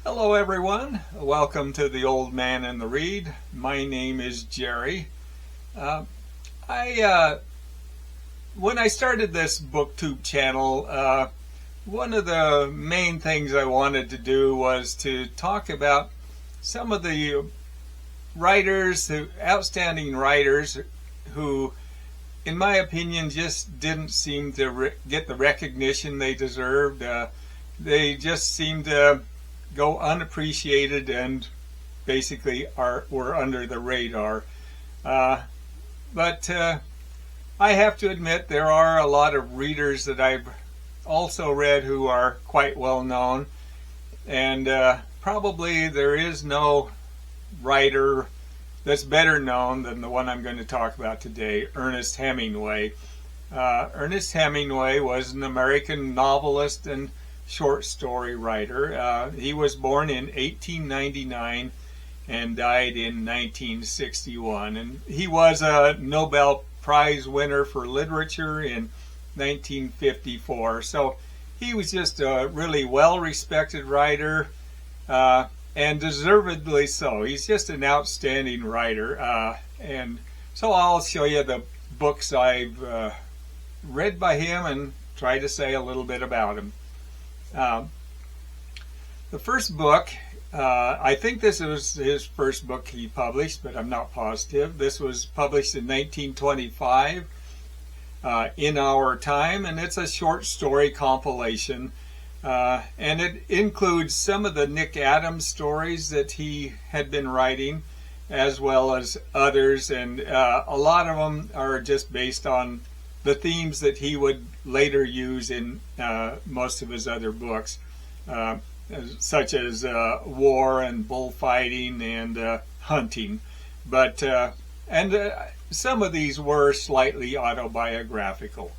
Hello everyone, welcome to the Old Man and the Read. My name is Jerry. Uh, when I started this BookTube channel, one of the main things I wanted to do was to talk about some of the outstanding writers who, in my opinion, just didn't seem to get the recognition they deserved. They just seemed to go unappreciated and basically were under the radar. But I have to admit there are a lot of readers that I've also read who are quite well known, and probably there is no writer that's better known than the one I'm going to talk about today, Ernest Hemingway. Ernest Hemingway was an American novelist and short story writer. He was born in 1899 and died in 1961, and he was a Nobel Prize winner for literature in 1954. So he was just a really well-respected writer, and deservedly so. He's just an outstanding writer, and so I'll show you the books I've read by him and try to say a little bit about him. The first book, I think this was his first book he published, but I'm not positive. This was published in 1925, In Our Time, and it's a short story compilation. And it includes some of the Nick Adams stories that he had been writing, as well as others, and a lot of them are just based on the themes that he would later use in most of his other books, such as war and bullfighting and hunting. But some of these were slightly autobiographical.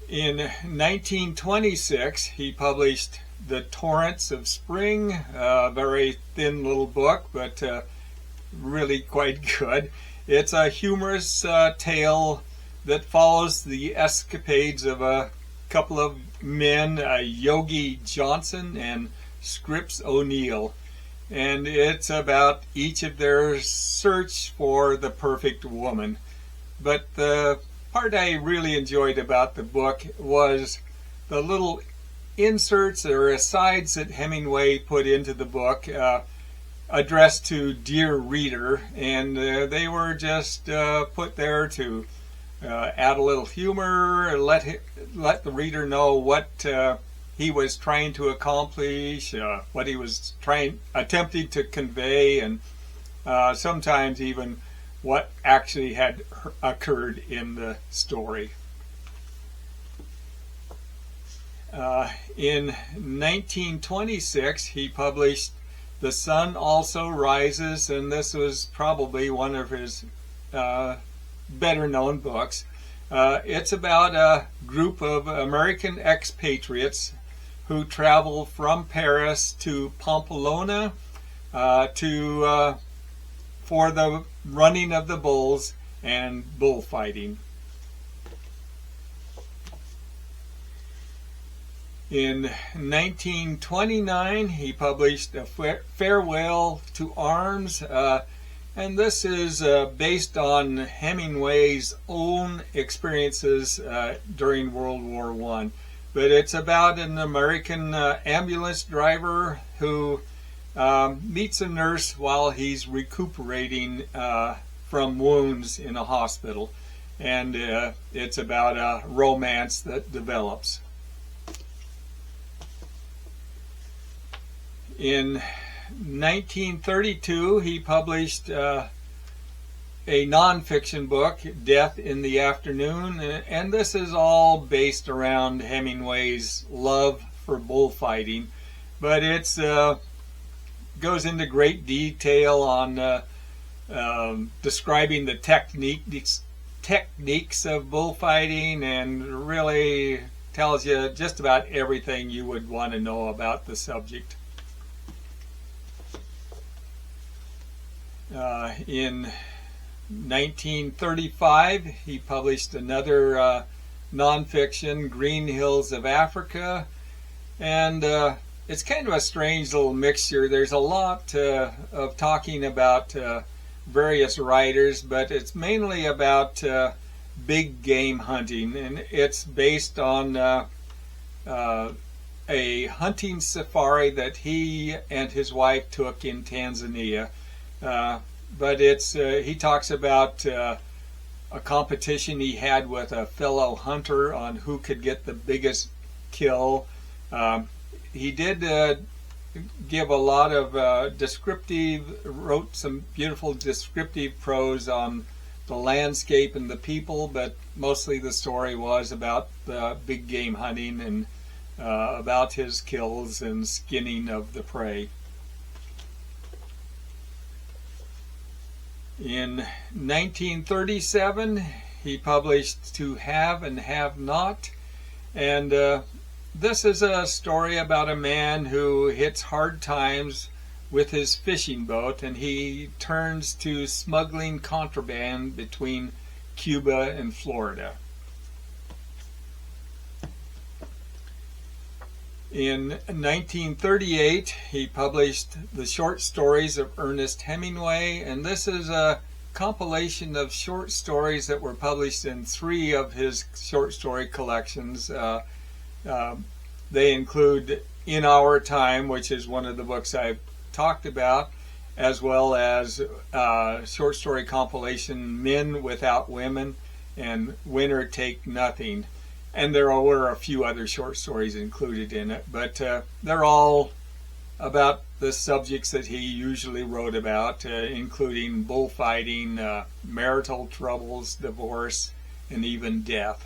In 1926, he published The Torrents of Spring, a very thin little book, but really quite good. It's a humorous tale that follows the escapades of a couple of men, Yogi Johnson and Scripps O'Neill. And it's about each of their search for the perfect woman. But the part I really enjoyed about the book was the little inserts or asides that Hemingway put into the book, addressed to Dear Reader, and they were just put there to add a little humor, let the reader know what he was trying to accomplish, what he was attempting to convey, and sometimes even what actually had occurred in the story. In 1926, he published The Sun Also Rises, and this was probably one of his better known books. It's about a group of American expatriates who travel from Paris to Pamplona for the running of the bulls and bullfighting. In 1929, he published A Farewell to Arms, and this is based on Hemingway's own experiences during World War I. But it's about an American ambulance driver who meets a nurse while he's recuperating from wounds in a hospital, and it's about a romance that develops. In 1932, he published a nonfiction book, Death in the Afternoon, and this is all based around Hemingway's love for bullfighting, but it's goes into great detail on describing the techniques of bullfighting, and really tells you just about everything you would want to know about the subject. In 1935, he published another nonfiction, Green Hills of Africa, And it's kind of a strange little mixture. There's a lot of talking about various writers, but it's mainly about big game hunting, and it's based on a hunting safari that he and his wife took in Tanzania. But he talks about a competition he had with a fellow hunter on who could get the biggest kill. He did give a lot of wrote some beautiful descriptive prose on the landscape and the people, but mostly the story was about the big game hunting and about his kills and skinning of the prey. In 1937, he published To Have and Have Not, and this is a story about a man who hits hard times with his fishing boat, and he turns to smuggling contraband between Cuba and Florida. In 1938, he published the short stories of Ernest Hemingway, and this is a compilation of short stories that were published in 3 of his short story collections. They include In Our Time, which is one of the books I've talked about, as well as short story compilation Men Without Women and Winner Take Nothing. And there were a few other short stories included in it, but they're all about the subjects that he usually wrote about, including bullfighting, marital troubles, divorce, and even death.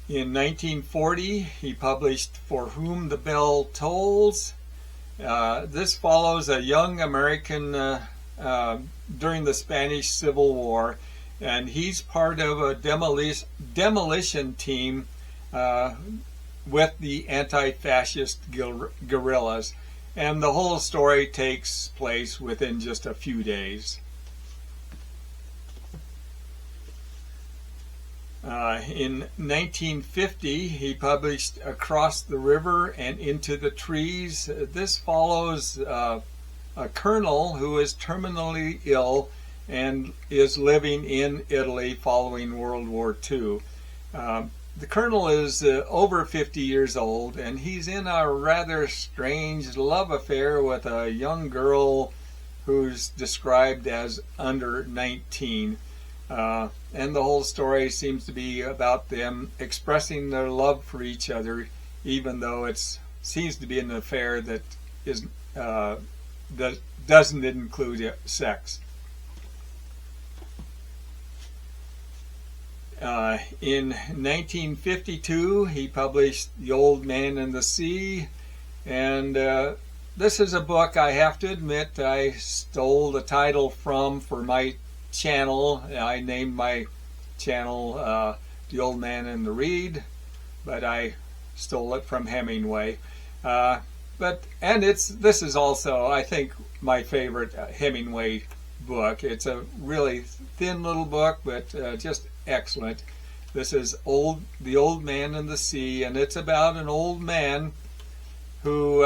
In 1940, he published For Whom the Bell Tolls. This follows a young American during the Spanish Civil War, and he's part of a demolition team with the anti-fascist guerrillas, and the whole story takes place within just a few days. In 1950, he published Across the River and Into the Trees. This follows a colonel who is terminally ill and is living in Italy following World War II. The colonel is over 50 years old, and he's in a rather strange love affair with a young girl who's described as under 19. And the whole story seems to be about them expressing their love for each other, even though it seems to be an affair that doesn't include sex. In 1952, he published The Old Man and the Sea, and this is a book I have to admit I stole the title from for my channel. I named my channel The Old Man and the Reed, but I stole it from Hemingway. This is also, I think, my favorite Hemingway book. It's a really thin little book, but just excellent. This is The Old Man and the Sea, and it's about an old man who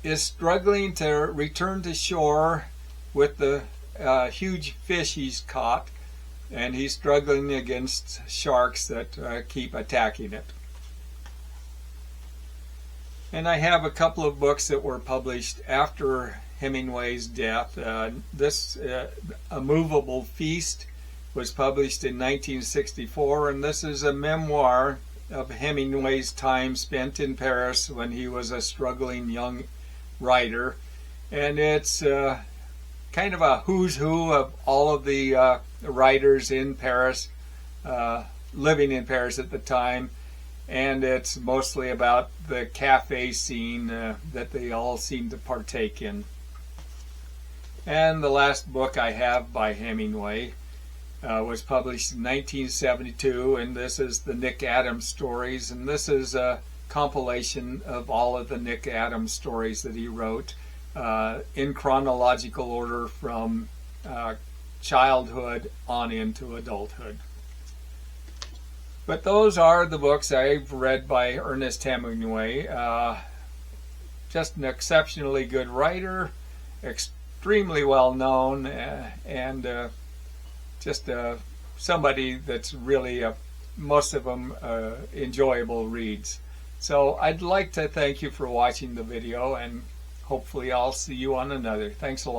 is struggling to return to shore with the huge fish he's caught, and he's struggling against sharks that keep attacking it. And I have a couple of books that were published after Hemingway's death. A Movable Feast was published in 1964, and this is a memoir of Hemingway's time spent in Paris when he was a struggling young writer. And it's kind of a who's who of all of the writers in Paris, living in Paris at the time, and it's mostly about the cafe scene that they all seem to partake in. And the last book I have by Hemingway was published in 1972, and this is the Nick Adams stories, and this is a compilation of all of the Nick Adams stories that he wrote in chronological order from childhood on into adulthood. But those are the books I've read by Ernest Hemingway. Just an exceptionally good writer, extremely well known, and just somebody that's really, most of them, enjoyable reads. So I'd like to thank you for watching the video, and hopefully I'll see you on another. Thanks a lot.